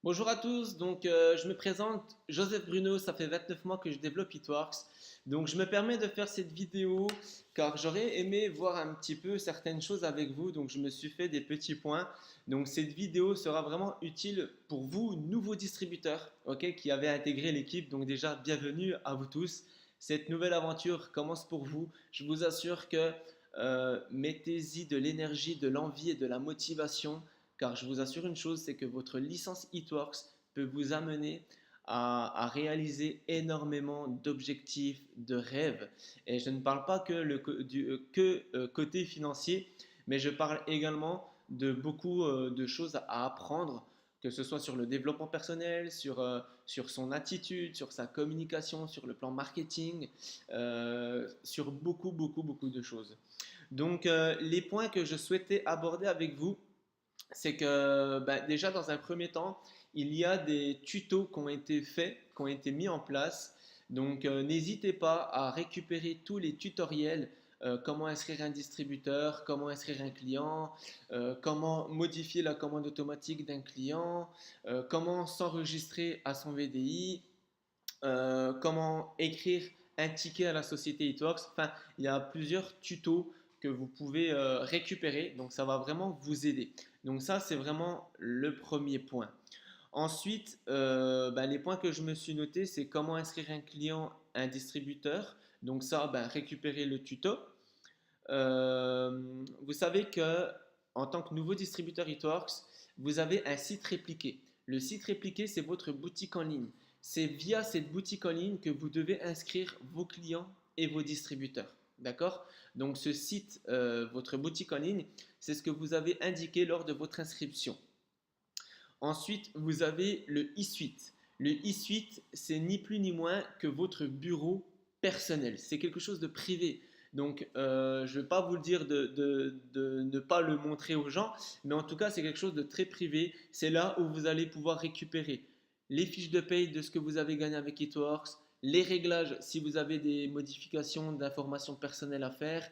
Bonjour à tous, je me présente Joseph Bruno, ça fait 29 mois que je développe Hitworks. Donc je me permets de faire cette vidéo car j'aurais aimé voir un petit peu certaines choses avec vous, donc je me suis fait des petits points. Donc cette vidéo sera vraiment utile pour vous, nouveaux distributeurs, ok, qui avez intégré l'équipe. Donc déjà, bienvenue à vous tous. Cette nouvelle aventure commence pour vous. Je vous assure que mettez-y de l'énergie, de l'envie et de la motivation car je vous assure une chose, c'est que votre licence Hitworks peut vous amener à réaliser énormément d'objectifs, de rêves. Et je ne parle pas que côté financier, mais je parle également de beaucoup de choses à apprendre, que ce soit sur le développement personnel, sur son attitude, sur sa communication, sur le plan marketing, sur beaucoup de choses. Les points que je souhaitais aborder avec vous, c'est que déjà dans un premier temps, il y a des tutos qui ont été faits, qui ont été mis en place. N'hésitez pas à récupérer tous les tutoriels, comment inscrire un distributeur, comment inscrire un client, comment modifier la commande automatique d'un client, comment s'enregistrer à son VDI, comment écrire un ticket à la société Hitworks. Enfin, il y a plusieurs tutos que vous pouvez récupérer. Donc, ça va vraiment vous aider. Donc, ça, c'est vraiment le premier point. Ensuite, les points que je me suis notés, c'est comment inscrire un client, un distributeur. Donc, ça, récupérer le tuto. Vous savez que en tant que nouveau distributeur Hitworks, vous avez un site répliqué. Le site répliqué, c'est votre boutique en ligne. C'est via cette boutique en ligne que vous devez inscrire vos clients et vos distributeurs. D'accord? Donc ce site, votre boutique en ligne, c'est ce que vous avez indiqué lors de votre inscription. Ensuite, vous avez le e-suite. Le e-suite, c'est ni plus ni moins que votre bureau personnel. C'est quelque chose de privé. Je ne vais pas vous le dire de ne pas le montrer aux gens, mais en tout cas, c'est quelque chose de très privé. C'est là où vous allez pouvoir récupérer les fiches de paye de ce que vous avez gagné avec Hitworks, les réglages si vous avez des modifications d'informations personnelles à faire.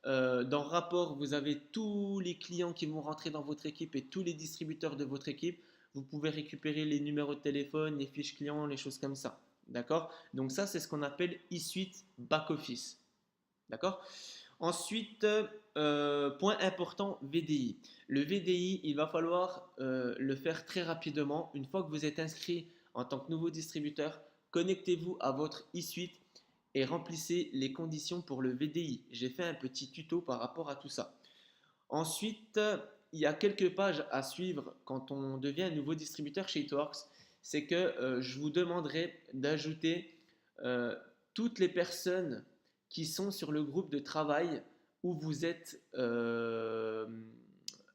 Dans rapport, vous avez tous les clients qui vont rentrer dans votre équipe et tous les distributeurs de votre équipe. Vous pouvez récupérer les numéros de téléphone, les fiches clients, les choses comme ça. D'accord? Donc ça, c'est ce qu'on appelle e-suite back-office. D'accord? Ensuite, point important, VDI. Le VDI, il va falloir le faire très rapidement. Une fois que vous êtes inscrit en tant que nouveau distributeur, connectez-vous à votre e-suite et remplissez les conditions pour le VDI. J'ai fait un petit tuto par rapport à tout ça. Ensuite, il y a quelques pages à suivre quand on devient un nouveau distributeur chez Hitworks. C'est que je vous demanderai d'ajouter euh, toutes les personnes qui sont sur le groupe de travail où vous êtes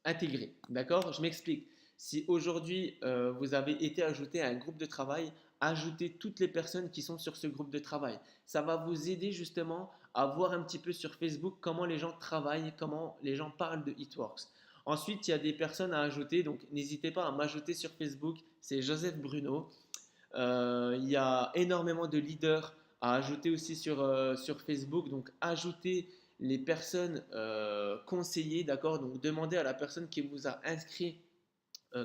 intégré. D'accord? Je m'explique. Si aujourd'hui vous avez été ajouté à un groupe de travail, ajoutez toutes les personnes qui sont sur ce groupe de travail. Ça va vous aider justement à voir un petit peu sur Facebook comment les gens travaillent, comment les gens parlent de Hitworks. Ensuite, il y a des personnes à ajouter, donc n'hésitez pas à m'ajouter sur Facebook, c'est Joseph Bruno. Il y a énormément de leaders à ajouter aussi sur Facebook, donc ajoutez les personnes conseillées, d'accord? Donc demandez à la personne qui vous a inscrit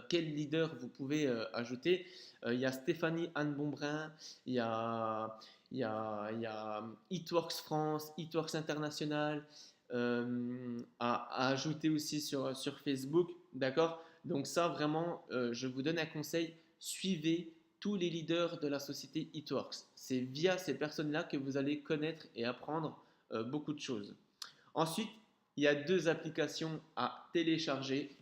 quel leader vous pouvez ajouter. Il y a Stéphanie Anne Bombrin, il y a, il y a Hitworks France, Hitworks International à ajouter aussi sur Facebook. D'accord? Donc ça, vraiment, je vous donne un conseil, suivez tous les leaders de la société Hitworks. C'est via ces personnes-là que vous allez connaître et apprendre beaucoup de choses. Ensuite, il y a deux applications à télécharger.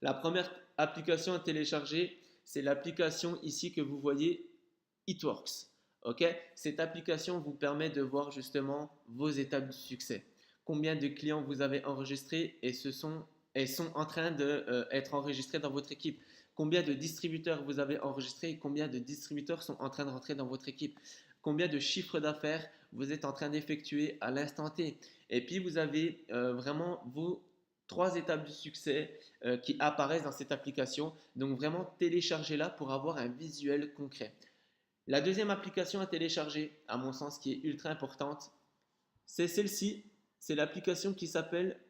La première application à télécharger, c'est l'application ici que vous voyez, Hitworks. Ok? Cette application vous permet de voir justement vos étapes de succès. Combien de clients vous avez enregistrés et sont en train d'être enregistrés dans votre équipe. Combien de distributeurs vous avez enregistrés et combien de distributeurs sont en train de rentrer dans votre équipe. Combien de chiffres d'affaires vous êtes en train d'effectuer à l'instant T. Et puis vous avez vraiment vos trois étapes de succès qui apparaissent dans cette application. Donc vraiment téléchargez-la pour avoir un visuel concret. La deuxième application à télécharger, à mon sens, qui est ultra importante, c'est celle-ci. C'est l'application qui s'appelle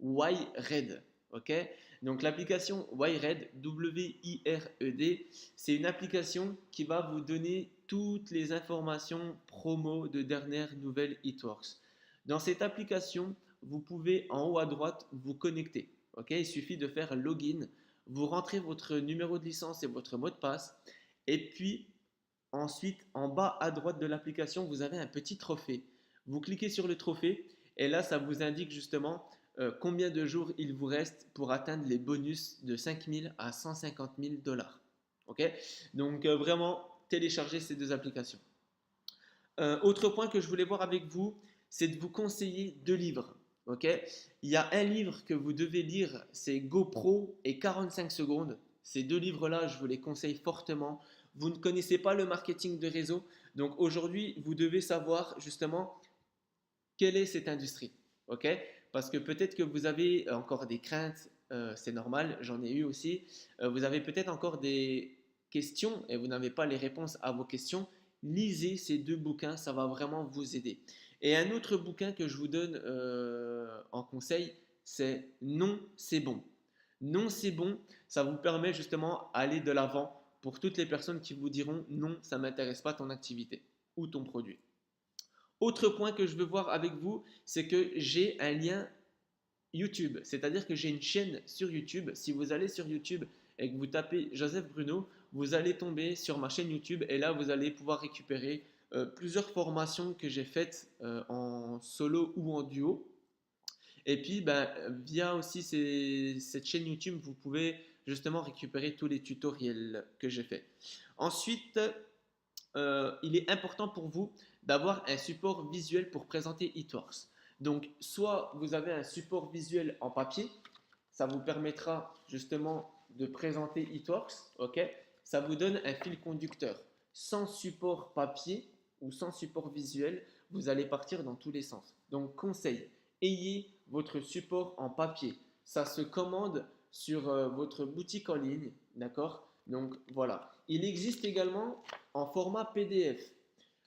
YRed. Ok? Donc l'application Wired, W-I-R-E-D, c'est une application qui va vous donner toutes les informations promo de dernières nouvelles Hitworks. Dans cette application, vous pouvez en haut à droite vous connecter. Ok, il suffit de faire login, vous rentrez votre numéro de licence et votre mot de passe, et puis ensuite en bas à droite de l'application, vous avez un petit trophée. Vous cliquez sur le trophée et là, ça vous indique justement combien de jours il vous reste pour atteindre les bonus de 5 000 à 150 000 dollars. Ok, donc vraiment, téléchargez ces deux applications. Autre point que je voulais voir avec vous, c'est de vous conseiller deux livres. Ok, il y a un livre que vous devez lire, c'est GoPro et 45 secondes. Ces deux livres-là, je vous les conseille fortement. Vous ne connaissez pas le marketing de réseau, donc aujourd'hui, vous devez savoir justement quelle est cette industrie. Ok, parce que peut-être que vous avez encore des craintes, c'est normal, j'en ai eu aussi. Vous avez peut-être encore des questions et vous n'avez pas les réponses à vos questions. Lisez ces deux bouquins, ça va vraiment vous aider. Et un autre bouquin que je vous donne en conseil, c'est Non, c'est bon. Non, c'est bon, ça vous permet justement d'aller de l'avant pour toutes les personnes qui vous diront non, ça ne m'intéresse pas ton activité ou ton produit. Autre point que je veux voir avec vous, c'est que j'ai un lien YouTube, c'est-à-dire que j'ai une chaîne sur YouTube. Si vous allez sur YouTube et que vous tapez Joseph Bruno, vous allez tomber sur ma chaîne YouTube et là vous allez pouvoir récupérer plusieurs formations que j'ai faites en solo ou en duo. Et puis ben, via aussi cette chaîne YouTube, vous pouvez justement récupérer tous les tutoriels que j'ai faits. Ensuite, il est important pour vous d'avoir un support visuel pour présenter Hitworks. Donc, soit vous avez un support visuel en papier, ça vous permettra justement de présenter Hitworks, ok? Ça vous donne un fil conducteur. Sans support papier ou sans support visuel, vous allez partir dans tous les sens. Donc, conseil, ayez votre support en papier. Ça se commande sur votre boutique en ligne, d'accord? Donc, voilà. Il existe également en format PDF.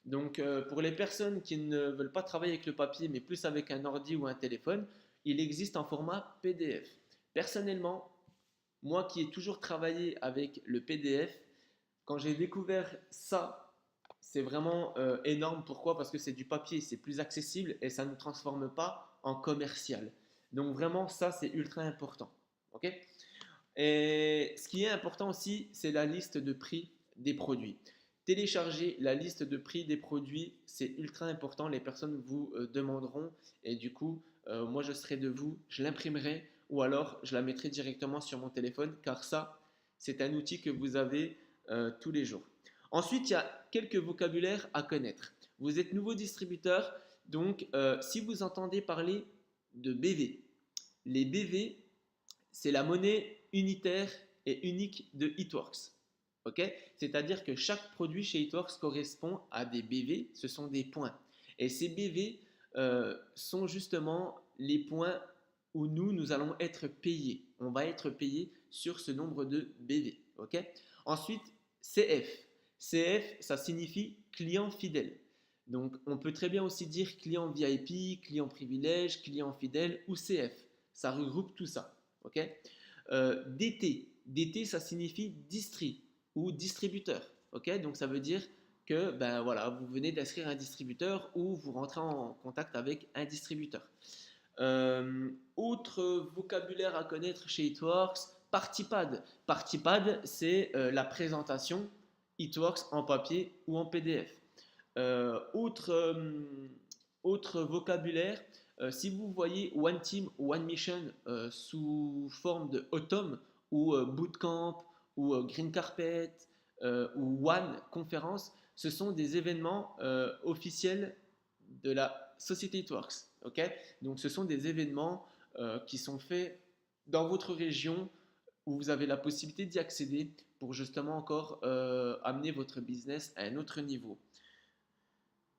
Donc, pour les personnes qui ne veulent pas travailler avec le papier, mais plus avec un ordi ou un téléphone, il existe en format PDF. Personnellement, moi qui ai toujours travaillé avec le PDF, quand j'ai découvert ça, c'est vraiment énorme. Pourquoi? Parce que c'est du papier, c'est plus accessible et ça ne nous transforme pas en commercial. Donc, vraiment, ça, c'est ultra important. Ok? Et ce qui est important aussi, c'est la liste de prix des produits. Télécharger la liste de prix des produits, c'est ultra important. Les personnes vous demanderont et du coup, moi je serai de vous, je l'imprimerai ou alors je la mettrai directement sur mon téléphone car ça, c'est un outil que vous avez tous les jours. Ensuite, il y a quelques vocabulaires à connaître. Vous êtes nouveau distributeur, donc si vous entendez parler de BV, les BV, c'est la monnaie unitaire et unique de Hitworks. Okay, c'est-à-dire que chaque produit chez Hitworks correspond à des BV, ce sont des points. Et ces BV sont justement les points où nous allons être payés. On va être payé sur ce nombre de BV. Okay. Ensuite, CF. CF, ça signifie client fidèle. Donc, on peut très bien aussi dire client VIP, client privilège, client fidèle ou CF. Ça regroupe tout ça. Okay. DT. DT, ça signifie distri ou distributeur. Ok, donc ça veut dire que ben voilà, vous venez d'inscrire un distributeur ou vous rentrez en contact avec un distributeur. Autre vocabulaire à connaître chez Hitworks, Partipad. Partipad, c'est la présentation Hitworks en papier ou en PDF. Autre vocabulaire, si vous voyez One Team ou One Mission sous forme de Autumn ou Bootcamp ou Green Carpet ou One Conférence, ce sont des événements officiels de la société Hitworks. Okay, donc ce sont des événements qui sont faits dans votre région où vous avez la possibilité d'y accéder pour justement encore amener votre business à un autre niveau.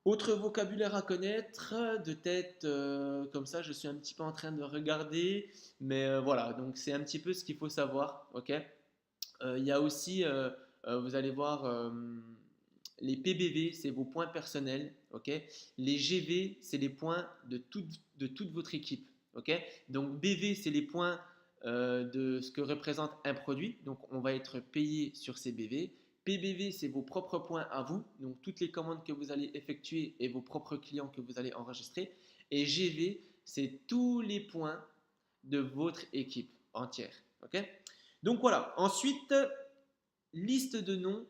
Autre vocabulaire à connaître, de tête comme ça, je suis un petit peu en train de regarder, mais voilà, donc c'est un petit peu ce qu'il faut savoir, ok. Il y a aussi, vous allez voir, les PBV, c'est vos points personnels, ok. Les GV, c'est les points de toute votre équipe, ok. Donc BV, c'est les points de ce que représente un produit. Donc, on va être payé sur CBV. PBV, c'est vos propres points à vous, donc toutes les commandes que vous allez effectuer et vos propres clients que vous allez enregistrer. Et GV, c'est tous les points de votre équipe entière. Ok. Donc voilà. Ensuite, liste de noms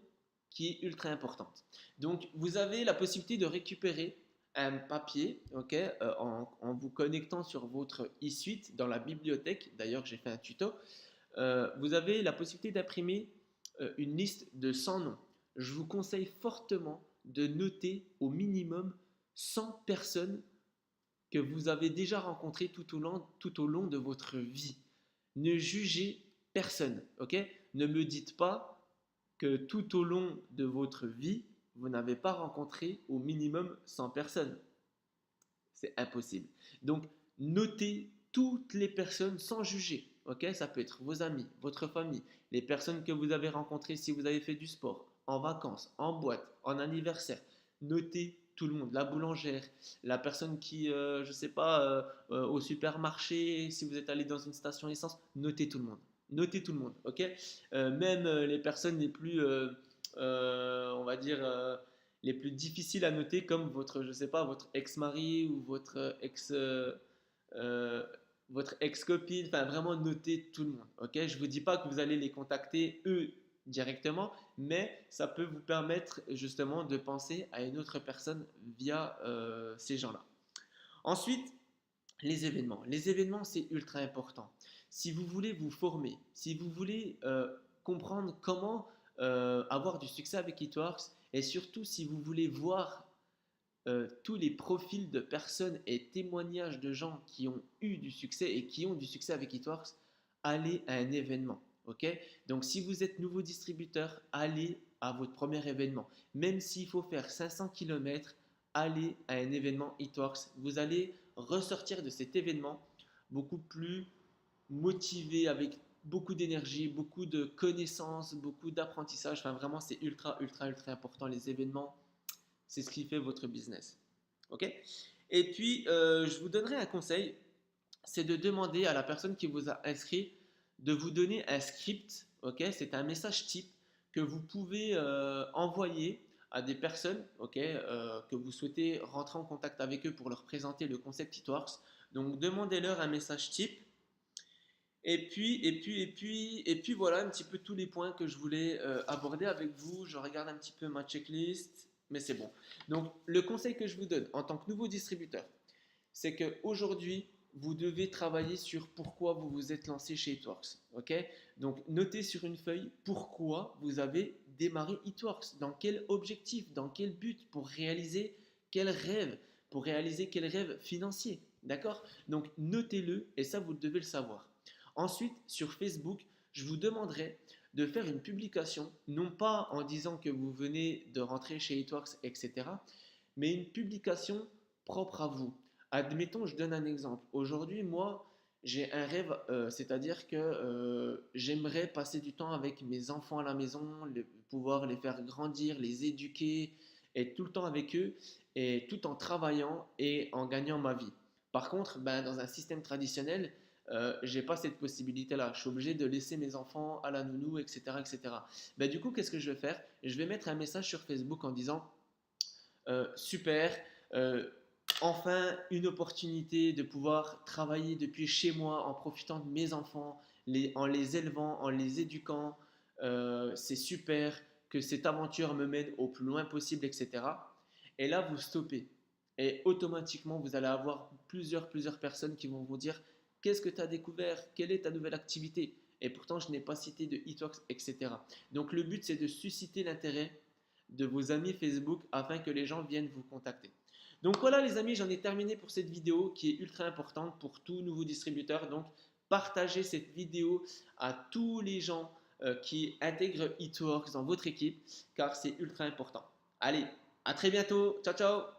qui est ultra importante. Donc, vous avez la possibilité de récupérer un papier, ok, en vous connectant sur votre e-suite dans la bibliothèque. D'ailleurs, j'ai fait un tuto. Vous avez la possibilité d'imprimer une liste de 100 noms. Je vous conseille fortement de noter au minimum 100 personnes que vous avez déjà rencontrées tout au long de votre vie. Ne jugez personne, ok? Ne me dites pas que tout au long de votre vie, vous n'avez pas rencontré au minimum 100 personnes. C'est impossible. Donc, notez toutes les personnes sans juger. Ok, ça peut être vos amis, votre famille, les personnes que vous avez rencontrées si vous avez fait du sport, en vacances, en boîte, en anniversaire. Notez tout le monde, la boulangère, la personne qui, je ne sais pas, au supermarché, si vous êtes allé dans une station essence, notez tout le monde. Notez tout le monde, ok. Même les personnes les plus, on va dire, les plus difficiles à noter, comme votre, je sais pas, votre ex-mari ou euh, votre ex-copine. Enfin, vraiment noter tout le monde. Ok, je vous dis pas que vous allez les contacter eux directement, mais ça peut vous permettre justement de penser à une autre personne via ces gens-là. Ensuite, les événements. Les événements, c'est ultra important. Si vous voulez vous former, si vous voulez comprendre comment avoir du succès avec Eatworks, et surtout si vous voulez voir tous les profils de personnes et témoignages de gens qui ont eu du succès et qui ont du succès avec Eatworks, allez à un événement. Ok. Donc si vous êtes nouveau distributeur, allez à votre premier événement. Même s'il faut faire 500 km, allez à un événement Eatworks. Vous allez ressortir de cet événement beaucoup plus motivé, avec beaucoup d'énergie, beaucoup de connaissances, beaucoup d'apprentissage. Enfin, vraiment, c'est ultra, ultra, ultra important. Les événements, c'est ce qui fait votre business. Ok. Et puis, je vous donnerai un conseil, c'est de demander à la personne qui vous a inscrit de vous donner un script. Ok. C'est un message type que vous pouvez envoyer à des personnes, ok, que vous souhaitez rentrer en contact avec eux pour leur présenter le concept Eatworks. Donc, demandez-leur un message type. Et puis voilà un petit peu tous les points que je voulais aborder avec vous. Je regarde un petit peu ma checklist, mais c'est bon. Donc, le conseil que je vous donne en tant que nouveau distributeur, c'est qu'aujourd'hui, vous devez travailler sur pourquoi vous vous êtes lancé chez Eatworks. Ok. Donc, notez sur une feuille pourquoi vous avez démarré Eatworks, dans quel objectif, dans quel but, pour réaliser quel rêve, pour réaliser quel rêve financier. D'accord. Donc, notez-le et ça, vous devez le savoir. Ensuite, sur Facebook, je vous demanderai de faire une publication, non pas en disant que vous venez de rentrer chez Eatworks, etc., mais une publication propre à vous. Admettons, je donne un exemple. Aujourd'hui, moi, j'ai un rêve, c'est-à-dire que j'aimerais passer du temps avec mes enfants à la maison, pouvoir les faire grandir, les éduquer, être tout le temps avec eux, et tout en travaillant et en gagnant ma vie. Par contre, ben, dans un système traditionnel, j'ai pas cette possibilité-là. Je suis obligé de laisser mes enfants à la nounou, etc., etc. Ben, du coup, qu'est-ce que je vais faire? Je vais mettre un message sur Facebook en disant super, euh, enfin une opportunité de pouvoir travailler depuis chez moi en profitant de mes enfants, en les élevant, en les éduquant. C'est super que cette aventure me mène au plus loin possible, etc. Et là, vous stoppez. Et automatiquement, vous allez avoir plusieurs personnes qui vont vous dire qu'est-ce que tu as découvert, quelle est ta nouvelle activité. Et pourtant, je n'ai pas cité de Eatworks, etc. Donc, le but, c'est de susciter l'intérêt de vos amis Facebook afin que les gens viennent vous contacter. Donc voilà les amis, j'en ai terminé pour cette vidéo qui est ultra importante pour tout nouveau distributeur. Donc partagez cette vidéo à tous les gens qui intègrent Eatworks dans votre équipe car c'est ultra important. Allez, à très bientôt. Ciao ciao.